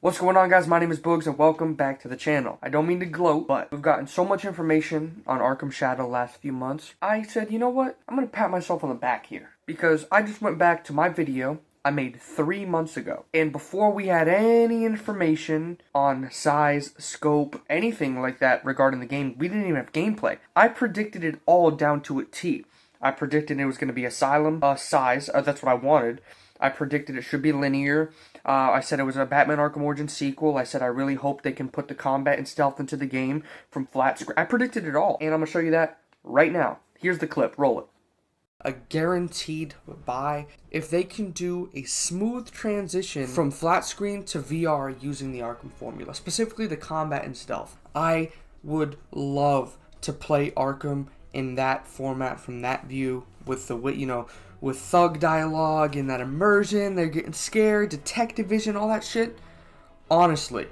What's going on, guys? My name is Boogs and welcome back to the channel. I don't mean to gloat, but we've gotten so much information on Arkham Shadow the last few months. I said, you know what? I'm going to pat myself on the back here because I just went back to my video I made 3 months ago. And before we had any information on size, scope, anything like that regarding the game, we didn't even have gameplay. I predicted it all down to a T. I predicted it was going to be Asylum size. That's what I wanted. I predicted it should be linear. I said it was a Batman Arkham Origins sequel. I said I really hope they can put the combat and stealth into the game from flat screen. I predicted it all, and I'm going to show you that right now. Here's the clip. Roll it. A guaranteed buy if they can do a smooth transition from flat screen to VR using the Arkham formula, specifically the combat and stealth. I would love to play Arkham in that format from that view with the, with thug dialogue and that immersion, they're getting scared, detective vision, all that shit. Honestly,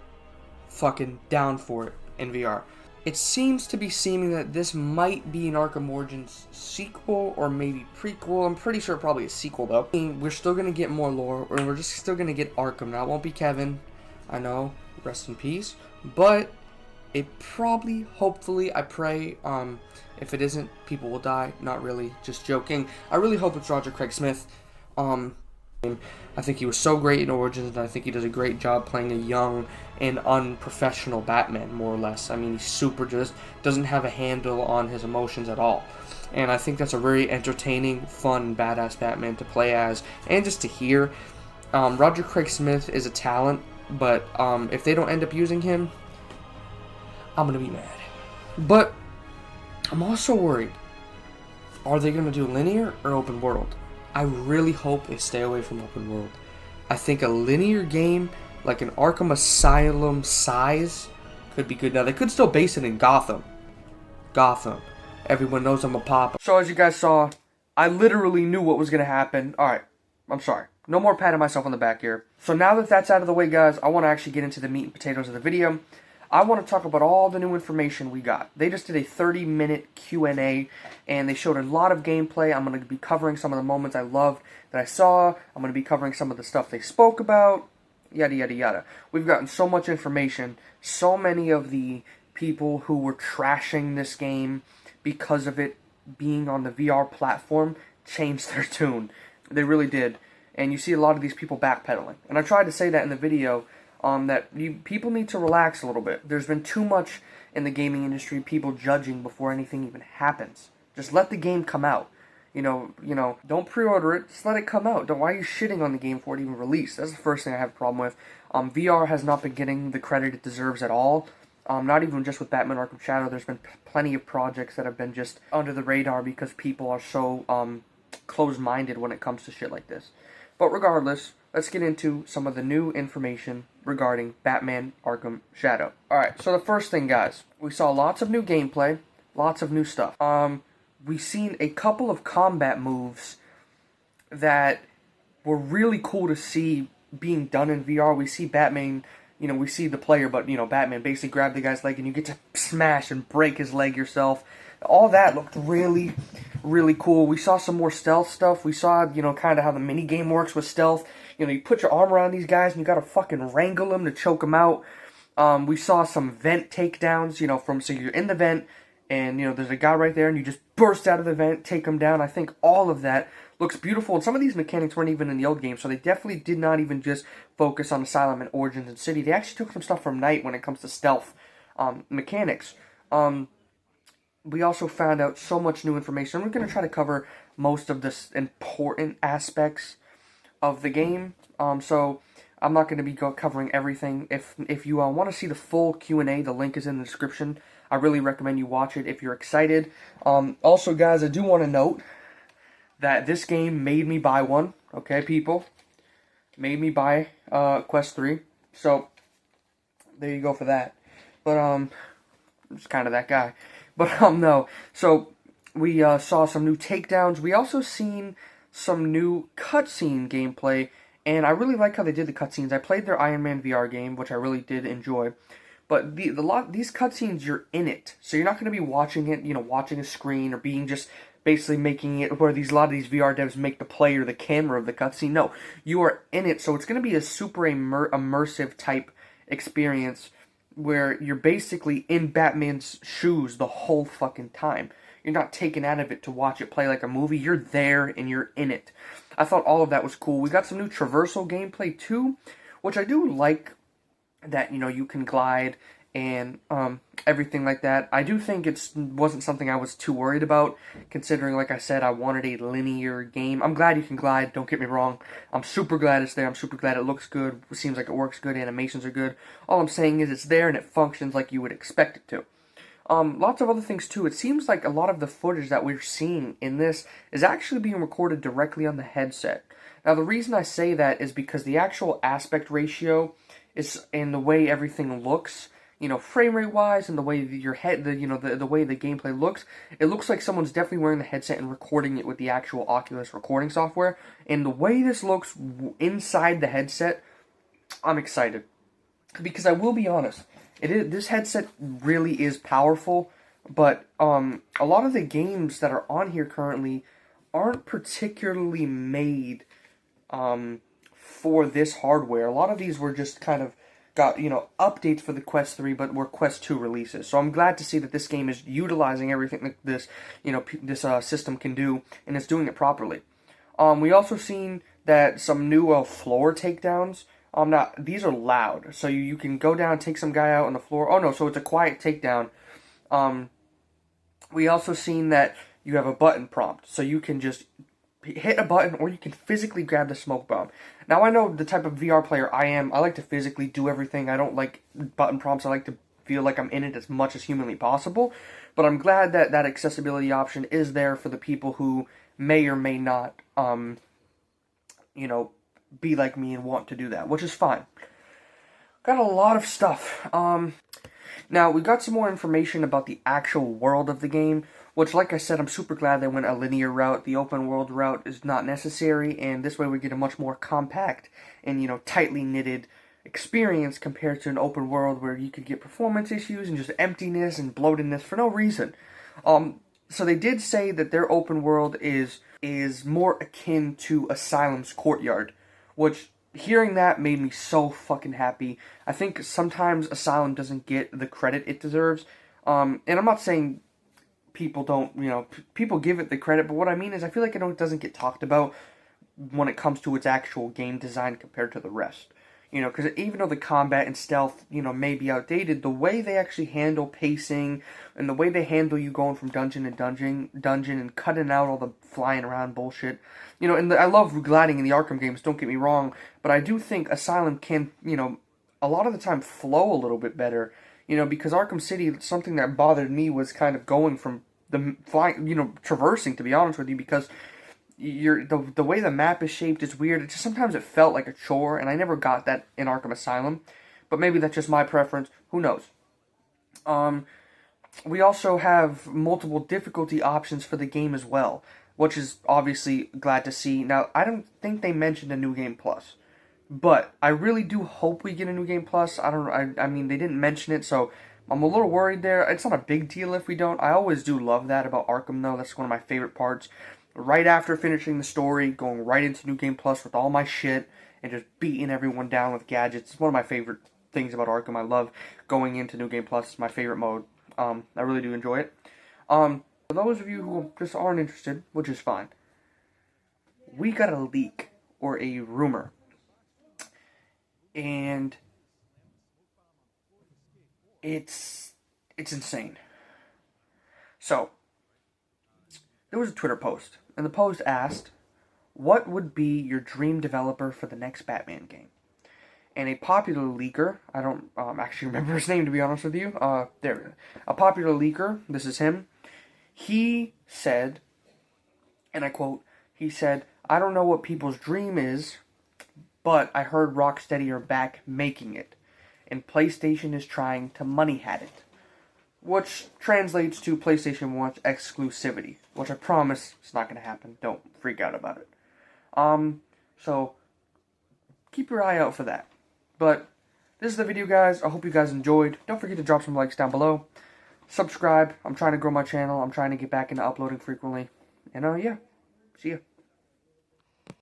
fucking down for it in VR. It seems to be seeming that this might be an Arkham Origins sequel or maybe prequel. I'm pretty sure probably a sequel though. I mean, we're still gonna get more lore, or we're just still gonna get Arkham. Now it won't be Kevin, I know, rest in peace. But it probably, hopefully, I pray, if it isn't, people will die. Not really, just joking. I really hope it's Roger Craig Smith. I think he was so great in Origins, and I think he does a great job playing a young and unprofessional Batman, more or less. I mean, he just doesn't have a handle on his emotions at all. And I think that's a very entertaining, fun, badass Batman to play as, and just to hear. Roger Craig Smith is a talent, but if they don't end up using him, I'm going to be mad. But I'm also worried. Are they going to do linear or open world? I really hope they stay away from open world. I think a linear game, like an Arkham Asylum size, could be good. Now, they could still base it in Gotham. Everyone knows I'm a pop. So as you guys saw, I literally knew what was going to happen. Alright, I'm sorry. No more patting myself on the back here. So now that that's out of the way, guys, I want to actually get into the meat and potatoes of the video. I want to talk about all the new information we got. They just did a 30-minute Q&A, and they showed a lot of gameplay. I'm going to be covering some of the moments I loved that I saw. I'm going to be covering some of the stuff they spoke about, yada, yada, yada. We've gotten so much information. So many of the people who were trashing this game because of it being on the VR platform changed their tune. They really did. And you see a lot of these people backpedaling. And I tried to say that in the video, that people need to relax a little bit. There's been too much in the gaming industry, people judging before anything even happens. Just let the game come out. You know, don't pre-order it, just let it come out. Why are you shitting on the game before it even released? That's the first thing I have a problem with. VR has not been getting the credit it deserves at all. Not even just with Batman Arkham Shadow. There's been plenty of projects that have been just under the radar because people are so closed-minded when it comes to shit like this. But regardless, let's get into some of the new information regarding Batman Arkham Shadow. Alright, so the first thing, guys, we saw lots of new gameplay, lots of new stuff. We've seen a couple of combat moves that were really cool to see being done in VR. We see Batman, we see the player, but, Batman basically grab the guy's leg and you get to smash and break his leg yourself. All that looked really, really cool. We saw some more stealth stuff. We saw, kind of how the minigame works with stealth. You put your arm around these guys and you gotta fucking wrangle them to choke them out. We saw some vent takedowns, so you're in the vent and, there's a guy right there and you just burst out of the vent, take him down. I think all of that looks beautiful. And some of these mechanics weren't even in the old game, so they definitely did not even just focus on Asylum and Origins and City. They actually took some stuff from Night when it comes to stealth mechanics. We also found out so much new information. We're going to try to cover most of the important aspects of the game. So I'm not going to be covering everything. If you want to see the full Q&A, the link is in the description. I really recommend you watch it if you're excited. Also, guys, I do want to note that this game made me buy one. Okay, people? Made me buy Quest 3. So, there you go for that. But, I'm just kind of that guy. But, no. So, we saw some new takedowns. We also seen some new cutscene gameplay. And I really like how they did the cutscenes. I played their Iron Man VR game, which I really did enjoy. But these cutscenes, you're in it. So you're not going to be watching it, watching a screen or being just basically making it where a lot of these VR devs make the player the camera of the cutscene. No, you are in it. So it's going to be a super immersive type experience where you're basically in Batman's shoes the whole fucking time. You're not taken out of it to watch it play like a movie. You're there and you're in it. I thought all of that was cool. We got some new traversal gameplay too, which I do like, that, you know, you can glide and everything like that. I do think it wasn't something I was too worried about, considering, like I said, I wanted a linear game. I'm glad you can glide, don't get me wrong. I'm super glad it's there. I'm super glad it looks good. It seems like it works good. Animations are good. All I'm saying is it's there and it functions like you would expect it to. Lots of other things too. It seems like a lot of the footage that we're seeing in this is actually being recorded directly on the headset. Now, the reason I say that is because the actual aspect ratio is, and the way everything looks, you know, frame rate wise, and the way your head, the way the gameplay looks, it looks like someone's definitely wearing the headset and recording it with the actual Oculus recording software. And the way this looks inside the headset, I'm excited, because I will be honest. This headset really is powerful, but a lot of the games that are on here currently aren't particularly made for this hardware. A lot of these were just kind of got, you know, updates for the Quest 3, but were Quest 2 releases. So I'm glad to see that this game is utilizing everything that this, you know, this system can do, and it's doing it properly. We also seen that some new floor takedowns. These are loud, so you can go down and take some guy out on the floor. Oh no, so it's a quiet takedown. We also seen that you have a button prompt, so you can just hit a button, or you can physically grab the smoke bomb. Now, I know the type of VR player I am. I like to physically do everything. I don't like button prompts. I like to feel like I'm in it as much as humanly possible. But I'm glad that that accessibility option is there for the people who may or may not, you know, be like me and want to do that, which is fine. Got a lot of stuff. Now, we got some more information about the actual world of the game, which, like I said, I'm super glad they went a linear route. The open world route is not necessary, and this way we get a much more compact and, you know, tightly knitted experience compared to an open world where you could get performance issues and just emptiness and bloatedness for no reason. So they did say that their open world is more akin to Asylum's Courtyard, which, hearing that made me so fucking happy. I think sometimes Asylum doesn't get the credit it deserves. And I'm not saying people don't, you know, people give it the credit, but what I mean is I feel like it doesn't get talked about when it comes to its actual game design compared to the rest. You know, because even though the combat and stealth, you know, may be outdated, the way they actually handle pacing and the way they handle you going from dungeon to dungeon and cutting out all the flying around bullshit. You know, and I love gliding in the Arkham games, don't get me wrong, but I do think Asylum can, you know, a lot of the time flow a little bit better. You know, because Arkham City, something that bothered me was kind of going from the flying, you know, traversing, to be honest with you, because the way the map is shaped is weird. It just sometimes it felt like a chore, and I never got that in Arkham Asylum. But maybe that's just my preference. Who knows? We also have multiple difficulty options for the game as well, which is obviously glad to see. Now, I don't think they mentioned a New Game Plus, but I really do hope we get a New Game Plus. I mean, they didn't mention it, so I'm a little worried there. It's not a big deal if we don't. I always do love that about Arkham, though. That's one of my favorite parts. Right after finishing the story, going right into New Game Plus with all my shit, and just beating everyone down with gadgets. It's one of my favorite things about Arkham. I love going into New Game Plus. It's my favorite mode. I really do enjoy it. For those of you who just aren't interested, which is fine, we got a leak, or a rumor. And it's insane. So, there was a Twitter post, and the post asked, what would be your dream developer for the next Batman game? And a popular leaker, I don't actually remember his name, to be honest with you, a popular leaker, this is him, he said, and I quote, he said, I don't know what people's dream is, but I heard Rocksteady are back making it, and PlayStation is trying to money hat it. Which translates to PlayStation wants exclusivity, which I promise it's not going to happen. Don't freak out about it. So, keep your eye out for that. But, this is the video, guys. I hope you guys enjoyed. Don't forget to drop some likes down below. Subscribe. I'm trying to grow my channel. I'm trying to get back into uploading frequently. And, yeah. See ya.